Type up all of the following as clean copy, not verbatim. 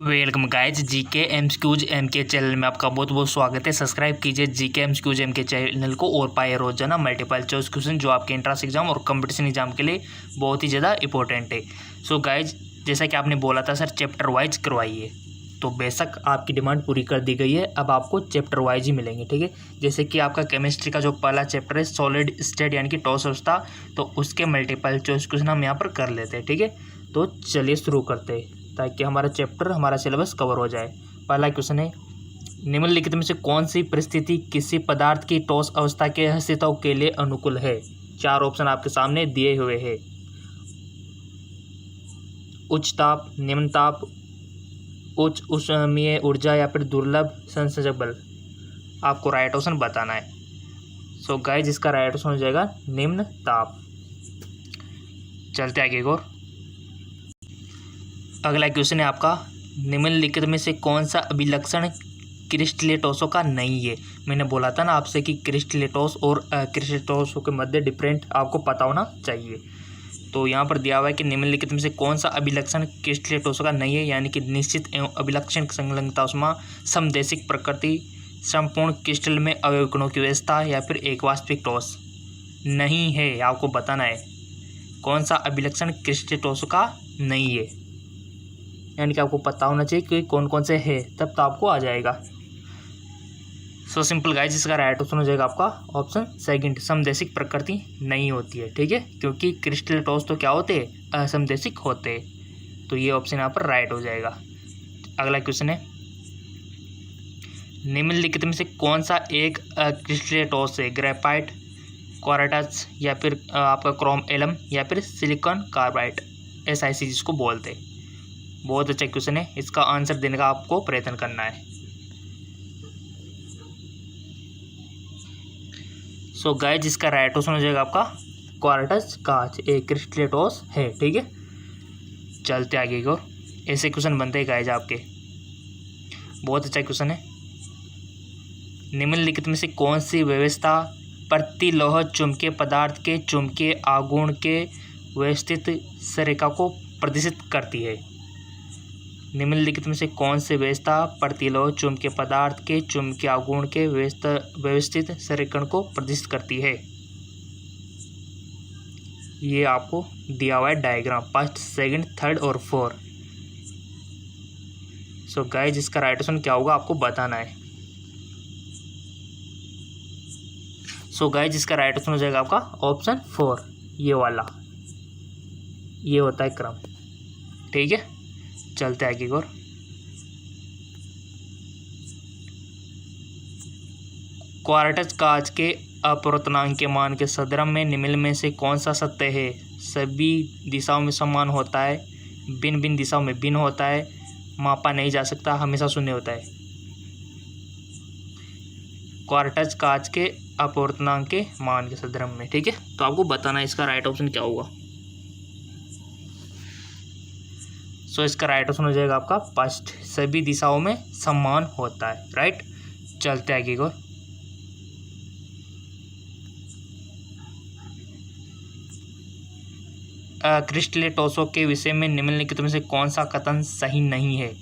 Welcome guys GK MCQs MK channel में आपका बहुत बहुत स्वागत है। सब्सक्राइब कीजिए जीके एमसीक्यूज एमके चैनल को और पाए रोजाना मल्टीपल चॉइस क्वेश्चन जो आपके एंट्रेंस एग्जाम और कंपटीशन एग्जाम के लिए बहुत ही ज़्यादा इंपॉर्टेंट है। सो गाइज जैसा कि आपने बोला था सर चैप्टर वाइज करवाइए, तो बेशक आपकी डिमांड पूरी कर दी गई है। अब आपको चैप्टर वाइज ही मिलेंगे, ठीक है। जैसे कि आपका केमिस्ट्री का जो पहला चैप्टर है सॉलिड स्टेट यानी कि ठोस अवस्था, तो उसके मल्टीपल चॉइस क्वेश्चन हम यहाँ पर कर लेते हैं, ठीक है। तो चलिए शुरू करते हैं ताकि हमारा चैप्टर हमारा सिलेबस कवर हो जाए। पहला क्वेश्चन है, निम्नलिखित में से कौन सी परिस्थिति किसी पदार्थ की ठोस अवस्था के अस्तित्व के लिए अनुकूल है। चार ऑप्शन आपके सामने दिए हुए हैं। उच्च ताप, निम्न ताप, उच्च ऊष्मीय ऊर्जा या फिर दुर्लभ संसर्जक बल। आपको राइट ऑप्शन बताना है। सो गाइस इसका राइट ऑप्शन हो जाएगा निम्न ताप। चलते आगे और अगला क्वेश्चन है आपका, निम्नलिखित में से कौन सा अभिलक्षण क्रिस्टलेटोसों का नहीं है। मैंने बोला था ना आपसे कि क्रिस्टलेटोस और क्रिस्टलेटोसों के मध्य डिफरेंट आपको पता होना चाहिए। तो यहाँ पर दिया हुआ है कि निम्नलिखित में से कौन सा अभिलक्षण क्रिस्टलेटोसों का नहीं है, यानी कि निश्चित एवं अभिलक्षण संलग्नता उष्मा, समदैशिक प्रकृति, संपूर्ण क्रिस्टल में अवयव कणों की व्यवस्था या फिर एक वास्तविक ठोस। नहीं है, आपको बताना है कौन सा अभिलक्षण क्रिस्टलेटोसों का नहीं है, यानी कि आपको पता होना चाहिए कि कौन कौन से है, तब तो आपको आ जाएगा। सो सिंपल गाइस इसका राइट ऑप्शन हो जाएगा आपका ऑप्शन सेकंड, समदैशिक प्रकृति नहीं होती है, ठीक है, क्योंकि क्रिस्टलेटोस तो क्या होते हैं, असमदैशिक होते हैं। तो ये ऑप्शन यहाँ पर राइट हो जाएगा। अगला क्वेश्चन है, निम्नलिखित में से कौन सा एक क्रिस्टलेटोस है, ग्रेफाइट, क्वार्ट्ज या फिर आपका क्रोम एलम या फिर सिलिकॉन कार्बाइड, SiC जिसको बोलते हैं। बहुत अच्छा क्वेश्चन है, इसका आंसर देने का आपको प्रयत्न करना है। सो गाइस इसका राइट ऑप्शन हो जाएगा आपका क्वार्ट्ज कांच, एक क्रिस्टलेटोस है, ठीक है। चलते आगे को, ऐसे क्वेश्चन बनते हैं गाइस आपके। बहुत अच्छा क्वेश्चन है, निम्नलिखित में से कौन सी व्यवस्था प्रतिलोह चुंबकीय पदार्थ के चुंबकीय आघूर्ण के व्यवस्थित संरेखा को प्रदर्शित करती है। निम्नलिखित में से कौन सी व्यवस्था प्रतिलोह चुंबकीय पदार्थ के चुंबकीय आघूर्ण के व्यवस्थित संरेखण को प्रदर्शित करती है। ये आपको दिया हुआ है डायग्राम, फर्स्ट, सेकंड, थर्ड और फोर्थ। सो गाइस इसका राइट ऑप्शन क्या होगा आपको बताना है। सो गाइस इसका राइट ऑप्शन हो जाएगा आपका ऑप्शन 4, ये वाला, ये होता है क्रम, ठीक है। चलते आगे और क्वार्ट्ज कांच के अपवर्तनांक के मान के सदरम में निम्न में से कौन सा सत्य है। सभी दिशाओं में समान होता है, भिन्न भिन्न दिशाओं में भिन्न होता है, मापा नहीं जा सकता, हमेशा शून्य होता है। क्वार्ट्ज कांच के अपवर्तनांक के मान के सदरम में, ठीक है। तो आपको बताना है इसका राइट ऑप्शन क्या होगा। सो इसका राइट ऑप्शन हो जाएगा आपका फर्स्ट, सभी दिशाओं में समान होता है, राइट। चलते आगे को, क्रिस्टलेटोसों के विषय में निम्नलिखित में से कौन सा कथन सही नहीं है।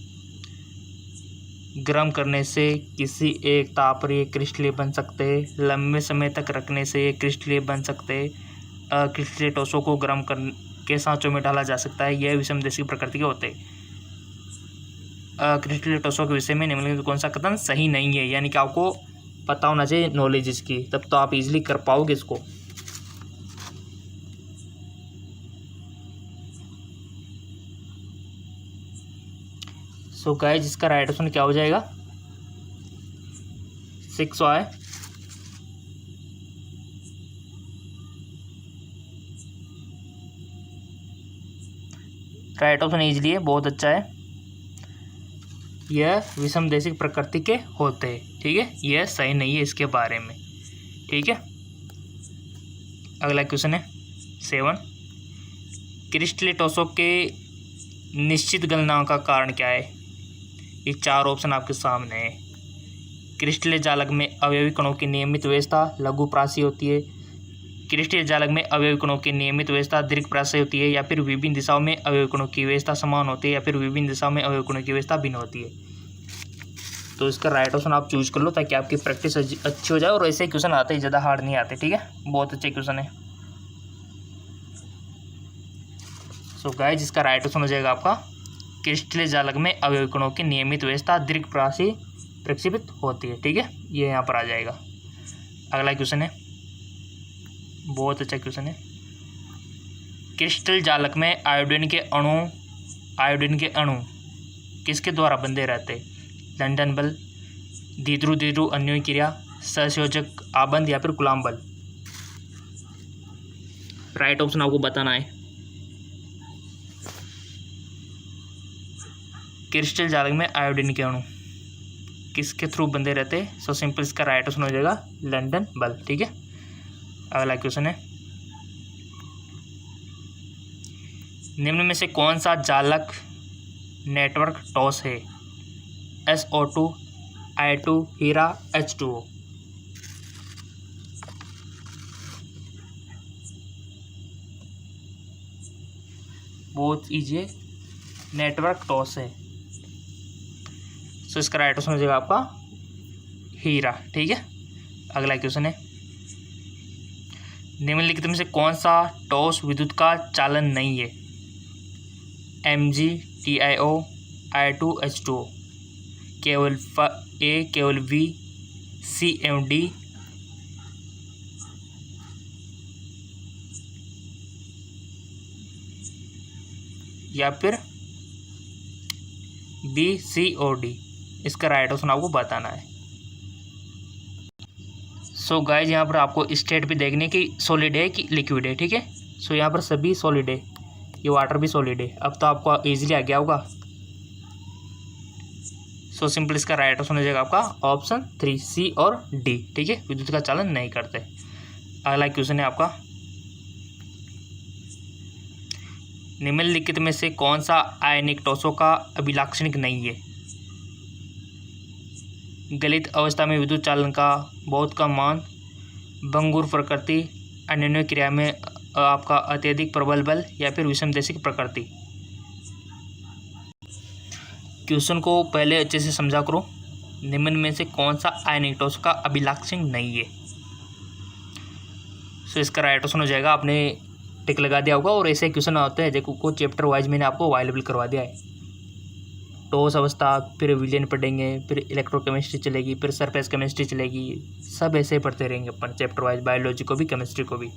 गर्म करने से किसी एक ताप पर ये क्रिस्टलें बन सकते हैं, लंबे समय तक रखने से ये क्रिस्टलें बन सकते हैं, क्रिस्टलेटोसों को गर्म कर के सांचों में डाला जा सकता है, यह विषमदैशिक प्रकृति के होते हैं। क्रिस्टलेटोसों के विषय में निम्नलिखित कौन सा कथन सही नहीं है, यानी कि आपको पता होना चाहिए नॉलेज इसकी, तब तो आप इजीली कर पाओगे इसको। सो गाइस इसका राइट ऑप्शन क्या हो जाएगा, 6 है। राइट ऑप्शन इजली है, बहुत अच्छा है। यह विषमदैशिक प्रकृति के होते हैं, ठीक है, यह सही नहीं है इसके बारे में, ठीक है। अगला क्वेश्चन है 7, क्रिस्टलेटोसों के निश्चित गलनांक का कारण क्या है। ये चार ऑप्शन आपके सामने है। क्रिस्टल जालक में अवयवी कणों की नियमित व्यवस्था लघु प्रासी होती है, क्रिस्टलीय जालक में अवयवी कणों की नियमित व्यवस्था दीर्घप्रास से होती है, या फिर विभिन्न दिशाओं में अवयवी कणों की व्यवस्था समान होती है, या फिर विभिन्न दिशाओं में अवयवी कणों की व्यवस्था भिन्न होती है। तो इसका राइट ऑप्शन आप चूज कर लो ताकि आपकी प्रैक्टिस अच्छी हो जाए और ऐसे क्वेश्चन आते हैं, ज़्यादा हार्ड नहीं आते। ठीक है, बहुत अच्छे क्वेश्चन है। सो गाइस, इसका राइट ऑप्शन हो जाएगा आपका क्रिस्टलीय जालक में अवयवी कणों की नियमित व्यवस्था दीर्घप्रास से प्रक्षेपित होती है। ठीक है, ये यहाँ पर आ जाएगा। अगला क्वेश्चन है, बहुत अच्छा क्वेश्चन है। क्रिस्टल जालक में आयोडीन के अणु किसके द्वारा बंधे रहते हैं? लंदन बल, द्विध्रुव अन्योन्य क्रिया, सहसंयोजक आबंध, या फिर कूलॉम बल। राइट ऑप्शन आपको बताना है। क्रिस्टल जालक में आयोडीन के अणु किसके थ्रू बंधे रहते हैं? सो सिंपल, इसका राइट ऑप्शन हो जाएगा लंदन बल। ठीक है, अगला क्वेश्चन है, निम्न में से कौन सा जालक नेटवर्क टॉस है? SO2, I2, हीरा, H2O। बहुत इजी है, नेटवर्क टॉस है। सो इसका राइट ऑप्शन हो जाएगा आपका हीरा। ठीक है, अगला क्वेश्चन है, निम्नलिखित में से कौन सा टॉस विद्युत का चालन नहीं है? Mg, TiO, I2, H2O। केवल A, केवल V, C एवं D, या फिर B, C और D। इसका राइट ऑप्शन आपको बताना है। सो गाइज, यहाँ पर आपको स्टेट भी देखने की सॉलिड है कि लिक्विड है। ठीक है, सो यहाँ पर सभी सॉलिड है, ये वाटर भी सॉलिड है। अब तो आपको इजीली आ गया होगा। सो सिंपल, इसका राइट ऑप्शन हो जाएगा आपका ऑप्शन 3, C और D। ठीक है, विद्युत का चालन नहीं करते। अगला क्वेश्चन है आपका, निम्नलिखित में से कौन सा आयनिक टॉसों का अभिलाक्षणिक नहीं है? गलित अवस्था में विद्युत चालन का बहुत कम मान, भंगुर प्रकृति, अन्योन्य क्रिया में आपका अत्यधिक प्रबल बल, या फिर विषमदेशिक प्रकृति। क्वेश्चन को पहले अच्छे से समझा करो। निम्न में से कौन सा आयनिक टॉस का अभिलाक्षणिक नहीं है? सो इसका राइट ऑप्शन हो जाएगा, आपने टिक लगा दिया होगा। और ऐसे क्वेश्चन आते हैं जो चैप्टर वाइज मैंने आपको अवेलेबल करवा दिया है। टॉस अवस्था, फिर विलियन पढ़ेंगे, फिर इलेक्ट्रोकेमिस्ट्री चलेगी, फिर सरफेस केमिस्ट्री चलेगी। सब ऐसे पढ़ते रहेंगे अपन चैप्टर वाइज, बायोलॉजी को भी, केमिस्ट्री को भी।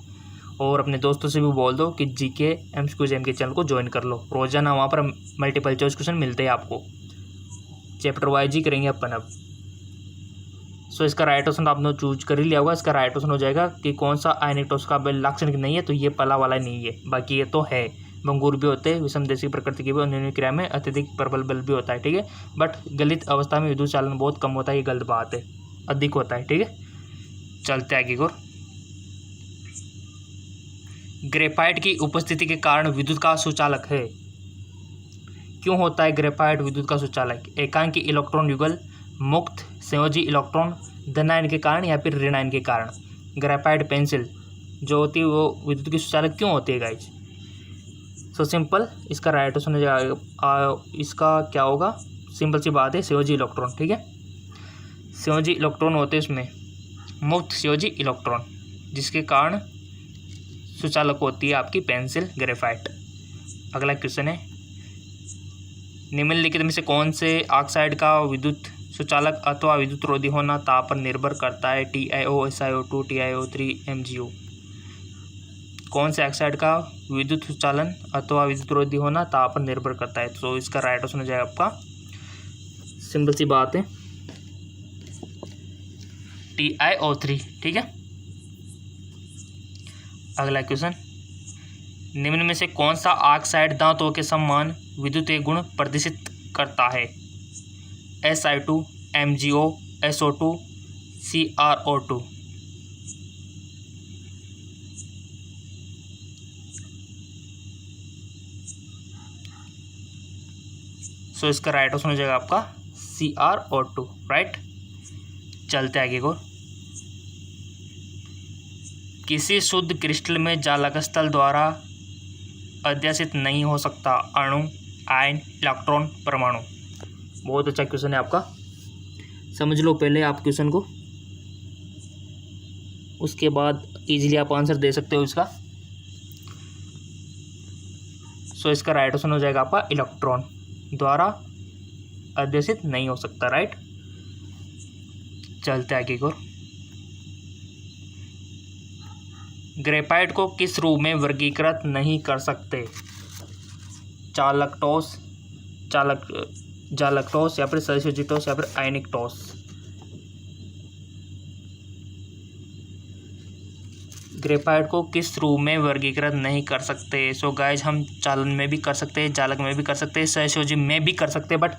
और अपने दोस्तों से भी बोल दो कि जीके एमसीक्यूज के चैनल को ज्वाइन कर लो। रोजाना वहाँ पर मल्टीपल चॉइस क्वेश्चन मिलते हैं आपको। चैप्टर वाइज ही करेंगे अपन अब। सो इसका राइट ऑप्शन आपने चूज कर ही लिया होगा। इसका राइट ऑप्शन हो जाएगा कि कौन सा आयनिक टॉस का लाक्षणिक नहीं है, तो ये पहला वाला नहीं है। बाकी ये तो है, भंगुर भी होते हैं, विषमदेशिक प्रकृति की भी, अन्योन्य क्रिया में अत्यधिक प्रबल बल भी होता है। ठीक है, बट गलित अवस्था में विद्युत चालन बहुत कम होता है, ये गलत बात है, अधिक होता है। ठीक है, चलते आगे और ग्रेफाइट की उपस्थिति के कारण विद्युत का सुचालक है। क्यों होता है ग्रेफाइट विद्युत का सुचालक? एकांकी इलेक्ट्रॉन युगल, मुक्त संयोजी इलेक्ट्रॉन, धनायन के कारण, या फिर ऋणायन के कारण। ग्रेफाइट पेंसिल जो होती है वो विद्युत की सुचालक क्यों होती है गाइज? सो सिंपल, इसका राइट ऑप्शन हो जाएगा, इसका क्या होगा, सिंपल सी बात है, संयोजी इलेक्ट्रॉन। ठीक है, संयोजी इलेक्ट्रॉन होते हैं इसमें, मुक्त संयोजी इलेक्ट्रॉन, जिसके कारण सुचालक होती है आपकी पेंसिल ग्रेफाइट। अगला क्वेश्चन है, निम्नलिखित में से कौन से ऑक्साइड का विद्युत सुचालक अथवा विद्युत रोधी होना ताप पर निर्भर करता है? TiO, SiO2, TiO3, MgO। कौन से ऑक्साइड का विद्युत सुचालन अथवा विद्युत रोधी होना ताप पर निर्भर करता है? तो इसका राइट ऑप्शन हो जाएगा आपका, सिंपल सी बात है, TiO3। ठीक है, अगला क्वेश्चन, निम्न में से कौन सा ऑक्साइड दांतों के समान विद्युतीय गुण प्रदर्शित करता है? Si2, MgO, SO2, CrO2। सो इसका राइट ऑप्शन हो जाएगा आपका CrO2। राइट, चलते आगे को। किसी शुद्ध क्रिस्टल में जालक स्थल द्वारा अध्यासित नहीं हो सकता अणु, आयन, इलेक्ट्रॉन, परमाणु। बहुत अच्छा क्वेश्चन है आपका, समझ लो पहले आप क्वेश्चन को, उसके बाद इजीली आप आंसर दे सकते हो इसका। सो इसका राइट ऑप्शन हो जाएगा आपका इलेक्ट्रॉन द्वारा अध्यासित नहीं हो सकता, राइट। चलते आगे की ओर। ग्रेफाइट को किस रूप में वर्गीकृत नहीं कर सकते? चालकटोस, जालकटोस या फिर सल्फ्यूजिटोस या फिर आयनिक टोस। ग्रेफाइट को किस रूप में वर्गीकृत नहीं कर सकते? सो गाइज हम चालन में भी कर सकते हैं, जालक में भी कर सकते हैं, सल्फ्यूजिक में भी कर सकते हैं, बट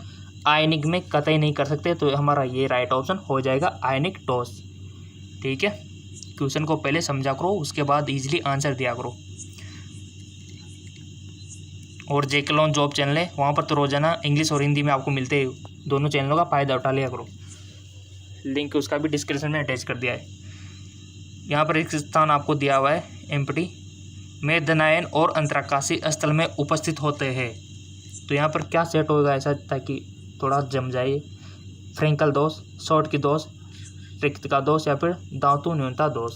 आयनिक में कतई नहीं कर सकते। तो हमारा ये राइट ऑप्शन हो जाएगा आयनिक टोस। ठीक है, क्वेश्चन को पहले समझा करो, उसके बाद इजीली आंसर दिया करो। और जेके जॉब चैनल है, वहाँ पर तो रोजाना इंग्लिश और हिंदी में आपको मिलते हैं, दोनों चैनलों का फ़ायदा उठा लिया करो। लिंक उसका भी डिस्क्रिप्शन में अटैच कर दिया है। यहाँ पर एक स्थान आपको दिया हुआ है एम्प्टी में धनायन और अंतराकाशी स्थल में उपस्थित होते हैं। तो यहाँ पर क्या सेट होगा ऐसा ताकि थोड़ा जम जाए? फ्रेंकल दोष, शॉर्ट की दोष, रिक्त का दोष या फिर धातु न्यूनता दोष।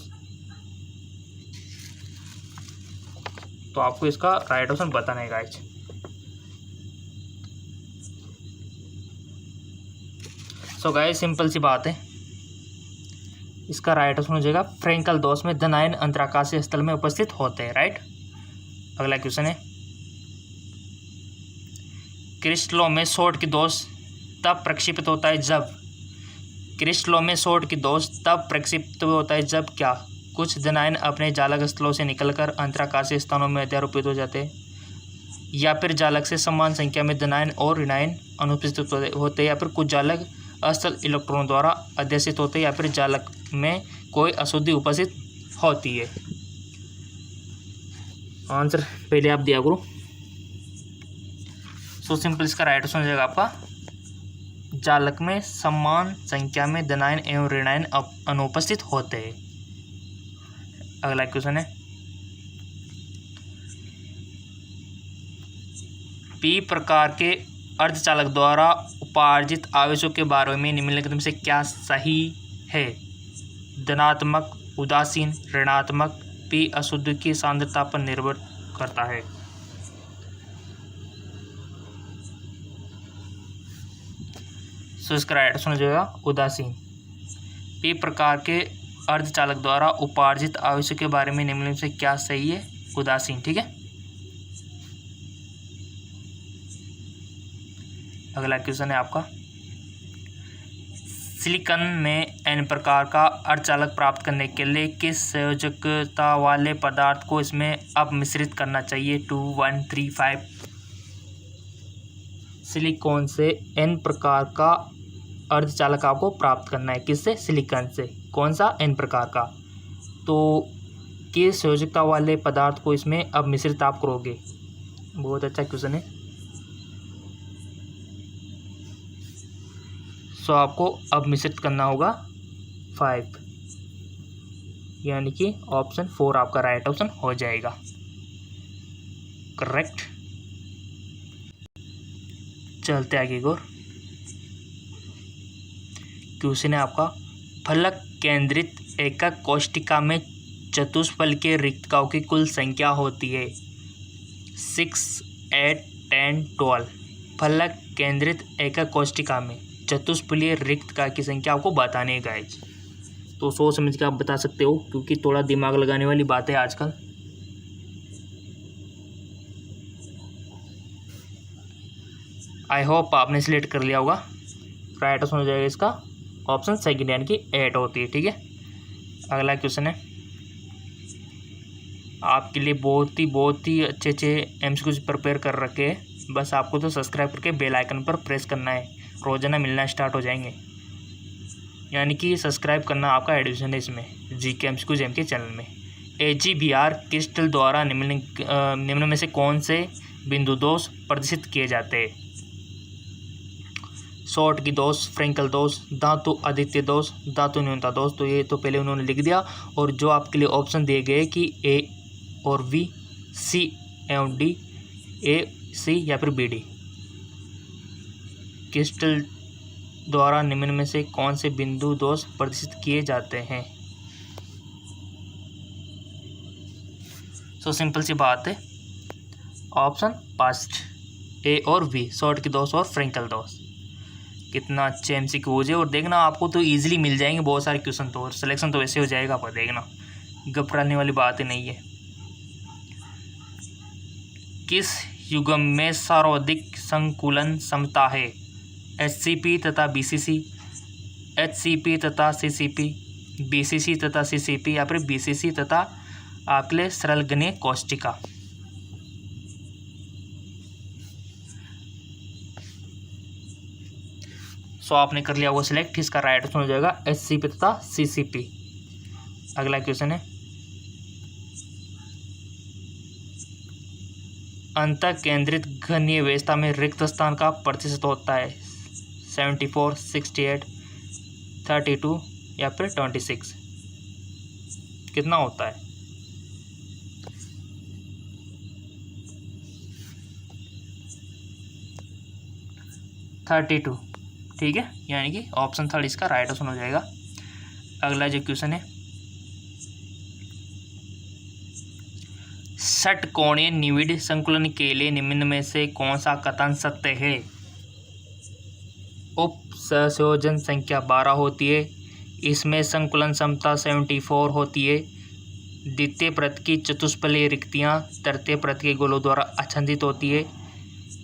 तो आपको इसका राइट ऑप्शन बताना है गाइस। सो गाइस सिंपल सी बात है, इसका राइट ऑप्शन हो जाएगा फ्रेंकल दोष में धनायन अंतराकाशीय स्थल में उपस्थित होते हैं, राइट। अगला क्वेश्चन है, क्रिस्टलों में शॉर्ट की दोष तब प्रक्षेपित होता है जब, क्रिस्टलों में शॉर्ट की दोष तब प्रक्षेपित होता है जब क्या? कुछ धनायन अपने जालक स्थलों से निकलकर अंतराकाशीय स्थानों में अध्यारोपित हो जाते हैं, या फिर जालक से समान संख्या में धनायन और ऋणायन अनुपस्थित होते हैं, या फिर कुछ जालक अस्थल इलेक्ट्रॉनों द्वारा अध्यासित होते हैं, या फिर जालक में कोई अशुद्धि उपस्थित होती है। आंसर पहले आप दिया करो। सो सिंपल इसका राइट ऑप्शन हो जाएगा आपका जालक में समान संख्या में धनायन एवं ऋणायन अनुपस्थित होते हैं। अगला क्वेश्चन है, पी प्रकार के अर्धचालक द्वारा उपार्जित आवेशों के बारे में निम्नलिखित में से क्या सही है? धनात्मक, उदासीन, ऋणात्मक। पी अशुद्ध की सांद्रता पर निर्भर करता है। सो इसका राइट ऑप्शन हो जाएगा उदासीन। पी प्रकार के अर्धचालक द्वारा उपार्जित आवेशों के बारे में निम्नलिखित से क्या सही है? उदासीन। ठीक है, अगला क्वेश्चन है आपका, सिलिकॉन में एन प्रकार का अर्धचालक प्राप्त करने के लिए किस संयोजकता वाले पदार्थ को इसमें अब मिश्रित करना चाहिए? 2, 1, 3, 5। सिलिकॉन से एन प्रकार का अर्धचालक आपको प्राप्त करना है, किससे? सिलिकॉन से। कौन सा? एन प्रकार का। तो किस संयोजकता वाले पदार्थ को इसमें अब मिश्रित आप करोगे? बहुत अच्छा क्वेश्चन है। सो आपको अब मिश्रित करना होगा 5, यानी कि ऑप्शन 4 आपका राइट ऑप्शन हो जाएगा, करेक्ट। चलते आगे और क्वेश्चन है आपका, फलक केंद्रित एकक कोष्टिका में चतुष्फल के रिक्तकों की कुल संख्या होती है 6, 8, 10, 12। फलक केंद्रित एकक कोष्टिका में चतुष्फलीय रिक्तका की संख्या आपको बतानी है गाइज। तो सोच समझ के आप बता सकते हो, क्योंकि थोड़ा दिमाग लगाने वाली बात है आजकल। आई होप आपने सिलेक्ट कर लिया होगा। राइट आंसर हो जाएगा इसका ऑप्शन सेकंड, यानी कि 8 होती है। ठीक है, अगला क्वेश्चन है आपके लिए बहुत ही अच्छे एमसीक्यूज प्रिपेयर कर रखे हैं। बस आपको तो सब्सक्राइब करके बेल आइकन पर प्रेस करना है, रोजाना मिलना स्टार्ट हो जाएंगे। यानी कि सब्सक्राइब करना आपका एडिशन है इसमें, जीके एमसीक्यूज एम के चैनल में। AGBR क्रिस्टल द्वारा निम्न में से कौन से बिंदु दोष प्रदर्शित किए जाते हैं? शॉर्ट की दोष, फ्रैंकल दोष, धातु आदित्य दोष, धातु न्यूनता दोष। तो ये तो पहले उन्होंने लिख दिया। और जो आपके लिए ऑप्शन दिए गए कि ए और बी, सी एवं डी, ए सी या फिर बी डी। क्रिस्टल द्वारा निम्न में से कौन से बिंदु दोष प्रदर्शित किए जाते हैं? सो सिंपल सी बात है, ऑप्शन फर्स्ट ए और बी, शॉर्ट की दोष और फ्रैंकल दोष। कितना अच्छे एमसीक्यूज है। और देखना आपको तो इजीली मिल जाएंगे बहुत सारे क्वेश्चन, तो और सिलेक्शन तो वैसे हो जाएगा। पर देखना घबराने वाली बात ही नहीं है। किस युग्म में सर्वाधिक संकुलन क्षमता है? एचसीपी तथा बीसीसी, एचसीपी तथा सीसीपी, बीसीसी तथा सीसीपी या फिर बीसीसी तथा आपके लिए सरल गणीय कोष्टिका। सो आपने कर लिया वो सिलेक्ट। इसका राइट आंसर हो जाएगा एचसीपी तथा सीसीपी। अगला क्वेश्चन है, अंतः केंद्रित घनीय व्यवस्था में रिक्त स्थान का प्रतिशत होता है 74, 68, 32 या फिर 26। कितना होता है? (32) ठीक है, यानी कि ऑप्शन थर्ड इसका राइट आंसर हो जाएगा। अगला जो क्वेश्चन है, षटकोणीय निविड़ संकुलन के लिए निम्न में से कौन सा कथन सत्य है? उप संयोजन संख्या 12 होती है, इसमें संकुलन क्षमता 74 होती है, द्वितीय प्रत की चतुष्फलकीय रिक्तियाँ तृतीय प्रत के गोलों द्वारा आच्छादित होती है,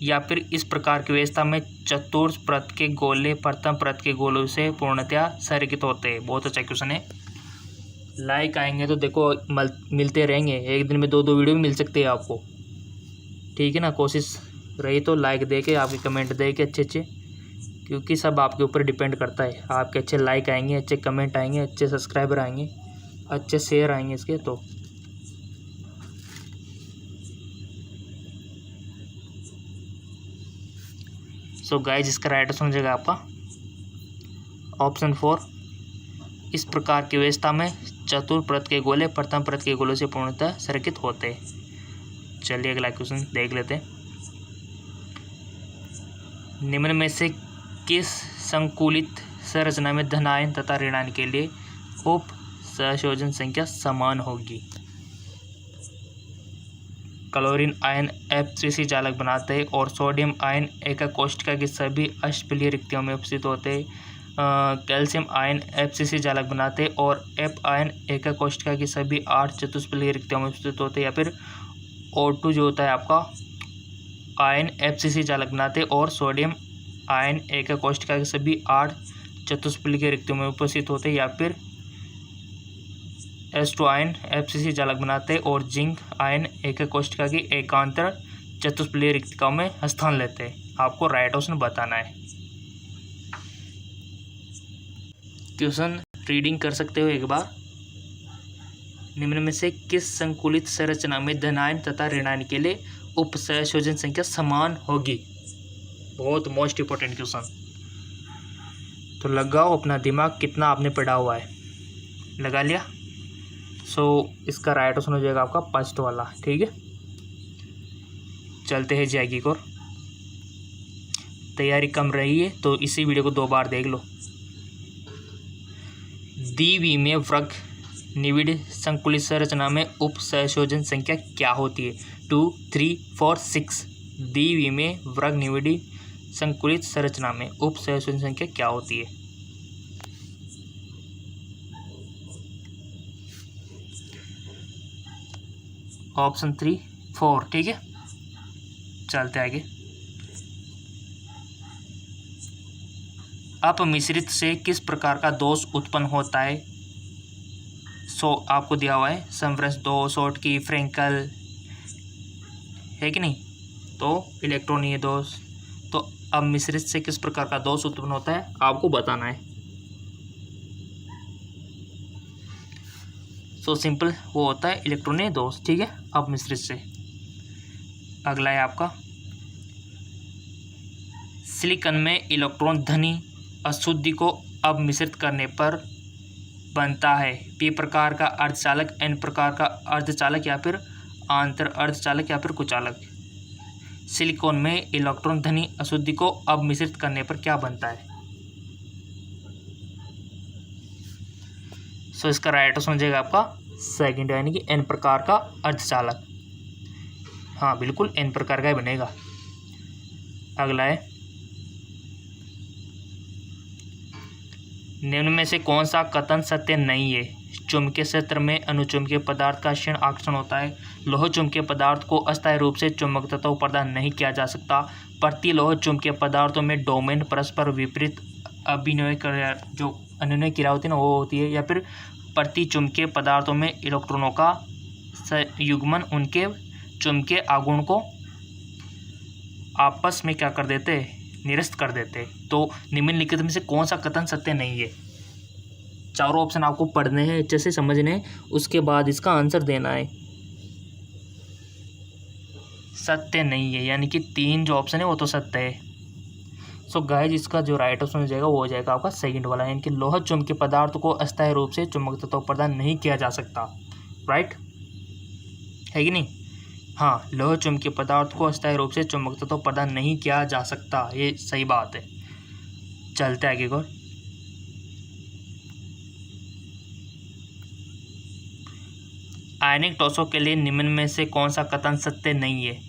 या फिर इस प्रकार की व्यवस्था में चतुर्थ प्रत के गोले प्रथम प्रत के गोलों से पूर्णतया संरेखित होते हैं। बहुत अच्छा क्वेश्चन है। लाइक आएंगे तो देखो मिलते रहेंगे, एक दिन में 2-2 वीडियो भी मिल सकते हैं आपको, ठीक है ना। कोशिश रही तो लाइक दे के, आपके कमेंट दे के अच्छे, क्योंकि सब आपके ऊपर डिपेंड करता है। आपके अच्छे लाइक आएंगे, अच्छे कमेंट आएंगे, अच्छे सब्सक्राइबर आएंगे, अच्छे शेयर आएंगे इसके। तो सो गाइस, इसका राइट आंसर हो जाएगा आपका ऑप्शन 4। इस प्रकार की व्यवस्था में चतुर्प्रत के गोले प्रथम प्रत के गोलों से पूर्णतः संरेखित होते हैं। चलिए अगला क्वेश्चन देख लेते हैं। निम्न में से किस संकुलित संरचना में धनायन तथा ऋणायन के लिए उप संयोजन संख्या समान होगी? क्लोरीन आयन FCC चालक बनाते हैं और सोडियम आयन एकक कोष्ठिका की सभी अष्टफलीय रिक्तियों में उपस्थित होते हैं। कैल्शियम आयन FCC चालक बनाते हैं और F आयन एकक कोष्ठिका की सभी 8 चतुष्फलकीय रिक्तियों में उपस्थित होते हैं, या फिर O2 जो होता है आपका आयन FCC चालक बनाते हैं और सोडियम आयन एकक कोष्ठिका की सभी 8 चतुष्फलकीय रिक्तियों में उपस्थित होते हैं, या फिर H2 आयन FCC चालक बनाते हैं और जिंक आयन एकक कोष्ठिका की एकांतर चतुष्फलकीय रिक्तिकाओं में स्थान लेते हैं। आपको राइट ऑप्शन बताना है। क्वेश्चन रीडिंग कर सकते हो एक बार। निम्न में से किस संकुलित संरचना में धनायन तथा ऋणायन के लिए उप संयोजन संख्या समान होगी? बहुत मोस्ट इंपॉर्टेंट क्वेश्चन। तो लगाओ अपना दिमाग, कितना आपने पढ़ा हुआ है, लगा लिया। सो इसका राइट ऑप्शन हो जाएगा आपका फर्स्ट वाला, ठीक है। चलते हैं जाएगी और तैयारी कम रही है तो इसी वीडियो को 2 बार देख लो। द्विविमीय में वृक्क निविड़ संकुलित संरचना में उप संयोजन संख्या क्या होती है? 2, 3, 4, 6। द्विविमीय में वृक्क निविड़ संकुलित संरचना में उप संयोजन संख्या क्या होती है? ऑप्शन 3, 4, ठीक है। चलते आगे। अपमिश्रित से किस प्रकार का दोष उत्पन्न होता है? सो आपको दिया हुआ है समवृंश दोष, शॉर्ट की, फ्रैंकल, है कि नहीं? तो इलेक्ट्रॉनीय दोष। तो अपमिश्रित से किस प्रकार का दोष उत्पन्न होता है आपको बताना है। सो सिंपल, वो होता है इलेक्ट्रॉनीय दोष, ठीक है, अपमिश्रित से। अगला है आपका सिलिकॉन में इलेक्ट्रॉन धनी अशुद्धि को अब मिश्रित करने पर बनता है पी प्रकार का अर्धचालक, एन प्रकार का अर्धचालक या फिर आंतर अर्धचालक या फिर कुचालक। सिलिकॉन में इलेक्ट्रॉन धनी अशुद्धि को अब मिश्रित करने पर क्या बनता है? सो इसका राइट ऑप्शन हो जाएगा आपका सेकंड, यानी कि एन प्रकार का अर्धचालक। हाँ बिल्कुल एन प्रकार का ही बनेगा। अगला है, निम्न में से कौन सा कथन सत्य नहीं है? चुंबकीय क्षेत्र में अनुचुंबकीय पदार्थ का क्षीण आकर्षण होता है। लोह चुंबकीय पदार्थ को अस्थायी रूप से चुंबक तत्व प्रदान नहीं किया जा सकता। प्रतिलोह चुंबकीय पदार्थों में डोमेन परस्पर विपरीत अभिनय क्रिया, जो अनुनय क्रिया होती है ना, वो होती है। या फिर प्रति चुंबकीय पदार्थों में इलेक्ट्रॉनों का संयुग्मन उनके चुंबकीय आघूर्ण को आपस में क्या कर देते, निरस्त कर देते। तो निम्नलिखित में से कौन सा कथन सत्य नहीं है? चारों ऑप्शन आपको पढ़ने हैं, अच्छे से समझने हैं, उसके बाद इसका आंसर देना है। सत्य नहीं है, यानी कि 3 जो ऑप्शन है वो तो सत्य है। सो गाइस, इसका जो राइट ऑप्शन हो जाएगा वो हो जाएगा आपका सेकंड वाला, यानी कि लोह चुंबकीय पदार्थ को अस्थायी रूप से चुंबक तत्व प्रदान नहीं किया जा सकता। राइट है कि नहीं? हाँ, लोह चुंबकीय पदार्थ को अस्थायी रूप से चुंबक तत्व प्रदान नहीं किया जा सकता, ये सही बात है। चलते आगे को। आयनिक टॉसों के लिए निम्न में से कौन सा कथन सत्य नहीं है?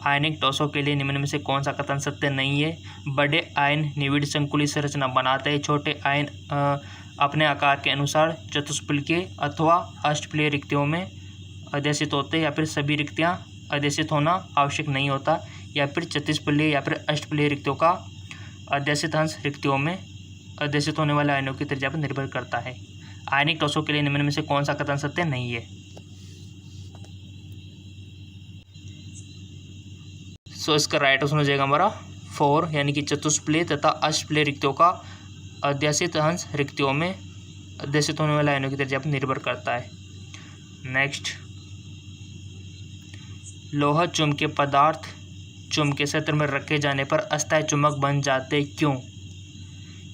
आयनिक टॉसों के लिए निम्न में से कौन सा कथन सत्य नहीं है? बड़े आयन निविड़ संकुली संरचना बनाते हैं। छोटे आयन अपने आकार के अनुसार चतुष्फलकीय अथवा अष्टफलकीय रिक्तियों में अध्यसित होते हैं, या फिर सभी रिक्तियां अध्यसित होना आवश्यक नहीं होता, या फिर चतुष्फलकीय या फिर अष्टफलकीय रिक्तियों का अध्यसित अंश रिक्तियों में अध्यसित होने वाले आयनों की त्रिज्या पर निर्भर करता है। आयनिक टॉसों के लिए निम्न में से कौन सा कथन सत्य नहीं है? सो इसका राइट ऑप्शन हो जाएगा हमारा 4, यानी कि चतुष्फलकीय तथा अष्टफलकीय रिक्तियों का अध्यसित अंश रिक्तियों में अध्यसित होने वाले आयनों की त्रिज्या पर निर्भर करता है। नेक्स्ट, लोह चुंबकीय पदार्थ चुंबकीय क्षेत्र में रखे जाने पर अस्थायी चुंबक बन जाते क्यों?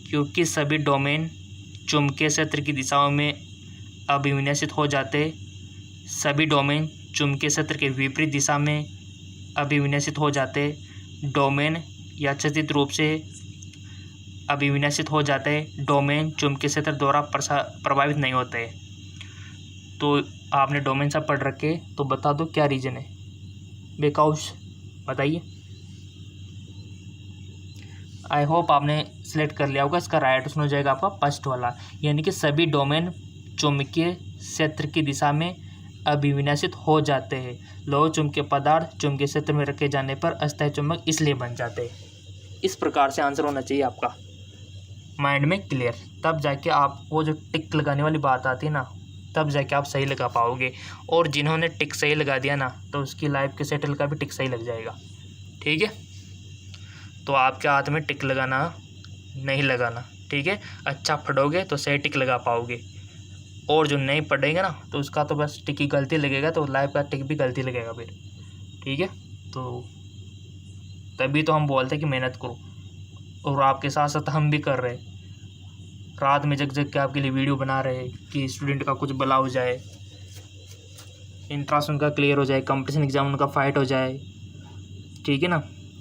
क्योंकि सभी डोमेन चुंबकीय क्षेत्र की दिशाओं में अभिविन्यसित हो जाते। सभी डोमेन चुंबकीय क्षेत्र के विपरीत दिशा में अभिविन्यसित हो जाते। डोमेन यादृच्छिक रूप से अभिविन्यसित हो जाते। डोमेन चुंबकीय क्षेत्र द्वारा प्रभावित नहीं होते। तो आपने डोमेन सब पढ़ रखे, तो बता दो क्या रीजन है? बेकाउस बताइए। आई होप आपने सिलेक्ट कर लिया होगा। इसका राइट ऑप्शन हो जाएगा आपका फर्स्ट वाला, यानी कि सभी डोमेन चुंबकीय क्षेत्र की दिशा में अभिविन्यसित हो जाते हैं। लोह चुंबकीय पदार्थ चुंबकीय क्षेत्र में रखे जाने पर अस्थायी चुंबक इसलिए बन जाते हैं। इस प्रकार से आंसर होना चाहिए आपका माइंड में क्लियर, तब जाके आप वो जो टिक लगाने वाली बात आती है ना, तब जाके आप सही लगा पाओगे। और जिन्होंने टिक सही लगा दिया ना, तो उसकी लाइफ के सेटल का भी टिक सही लग जाएगा। ठीक है, तो आपके हाथ में टिक लगाना नहीं लगाना। ठीक है, अच्छा पढ़ोगे तो सही टिक लगा पाओगे, और जो नहीं पढ़ेगा ना, तो उसका तो बस टिक की गलती लगेगा, तो लाइफ का टिक भी गलती लगेगा फिर। ठीक है, तो तभी तो हम बोलते हैं कि मेहनत करो, और आपके साथ साथ हम भी कर रहे हैं। रात में जग जग के आपके लिए वीडियो बना रहे हैं कि स्टूडेंट का कुछ भला हो जाए, इंट्रांस उनका क्लियर हो जाए, कंपटीशन एग्जाम उनका फाइट हो जाए। ठीक है ना,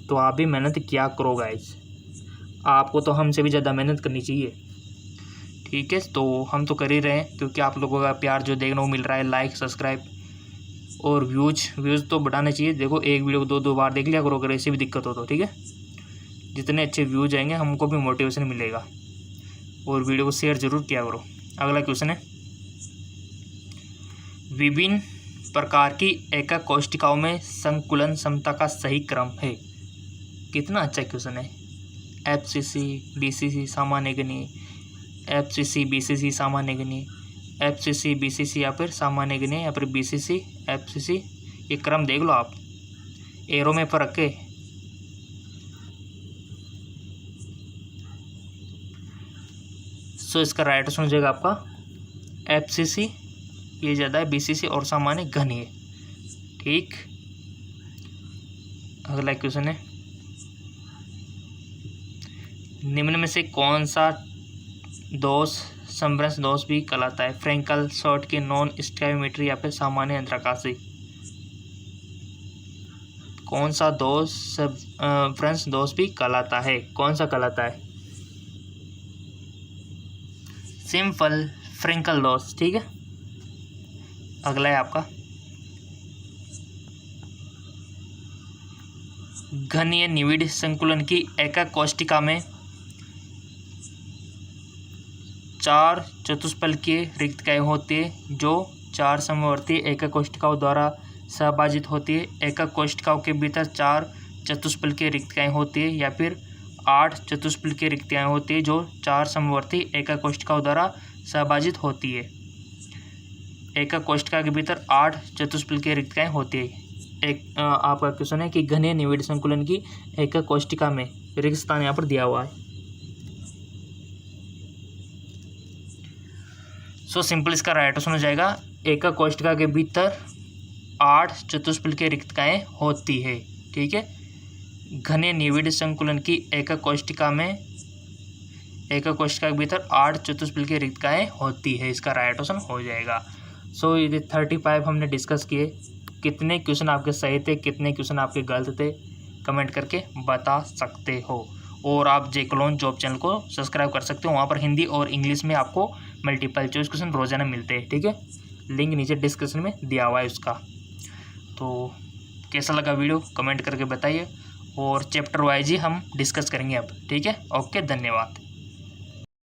तो आप भी मेहनत किया करो गाइस। आपको तो हमसे भी ज़्यादा मेहनत करनी चाहिए। ठीक है, तो हम तो कर ही रहे हैं, क्योंकि आप लोगों का प्यार जो देखने को मिल रहा है, लाइक सब्सक्राइब और व्यूज़ तो बढ़ाने चाहिए। देखो, एक वीडियो को 2 बार देख लिया करो, अगर ऐसी भी दिक्कत हो तो। ठीक है, जितने अच्छे व्यूज आएंगे हमको भी मोटिवेशन मिलेगा, और वीडियो को शेयर जरूर किया करो। अगला क्वेश्चन है, विभिन्न प्रकार की एकक कोष्ठिकाओं में संकुलन क्षमता का सही क्रम है। कितना अच्छा क्वेश्चन है। FCC DCC सामान्य गणीय, FCC BCC सामान्य गणीय, FCC BCC या फिर सामान्य गणीय, या फिर BCC FCC, ये क्रम देख लो आप, एरो में फर्क है। सो इसका राइट ऑप्शन हो जाएगा आपका FCC, ये ज़्यादा है, BCC और सामान्य घनीय। ठीक, अगला क्वेश्चन है, निम्न में से कौन सा दोष समभ्रंश दोष भी कहलाता है? फ्रैंकल, शॉर्टके, नॉन स्टोइकोमेट्री या फिर सामान्य अंतराकाशी? कौन सा दोष समभ्रंश दोष भी कहलाता है? कौन सा कहलाता है? सिंपल फ्रैंकल दोष। ठीक है, अगला है आपका घनीय निविड़ संकुलन की एकक कोष्ठिका में 4 चतुष्फलकीय रिक्तकाएं होती है जो 4 समवर्ती एकक कोष्ठिकाओं द्वारा सहभाजित होती है। एकक कोष्ठिकाओं के भीतर 4 चतुष्फलकीय रिक्तकाएं होती है या फिर 8 चतुष्फलकीय रिक्तकाएं होती है जो 4 समवर्ती एकक कोष्ठिकाओं द्वारा सहभाजित होती है। एकक कोष्ठिका के भीतर 8 चतुष्फलकीय रिक्तकाएं होती है। एक आपका क्वेश्चन है कि घनीय निविड़ संकुलन की एकक कोष्ठिका में रिक्त स्थान यहाँ पर दिया हुआ है। सो सिंपल इसका राइट ऑप्शन हो जाएगा एकक कोष्ठिका के भीतर 8 चतुष्फलकीय रिक्तकाएं होती है। ठीक है, घनीय निविड़ संकुलन की एकक कोष्ठिका के भीतर 8 चतुष्फलकीय रिक्तकाएं होती है। इसका राइट ऑप्शन हो जाएगा। सो ये 35 हमने डिस्कस किए। कितने क्वेश्चन आपके सही थे, कितने क्वेश्चन आपके गलत थे, कमेंट करके बता सकते हो। और आप जेक्लोन जॉब चैनल को सब्सक्राइब कर सकते हो, वहाँ पर हिंदी और इंग्लिश में आपको मल्टीपल चॉइस क्वेश्चन रोजाना मिलते हैं। ठीक है, लिंक नीचे डिस्क्रिप्शन में दिया हुआ है उसका। तो कैसा लगा वीडियो कमेंट करके बताइए, और चैप्टर वाइज ही हम डिस्कस करेंगे अब। ठीक है, ओके, धन्यवाद।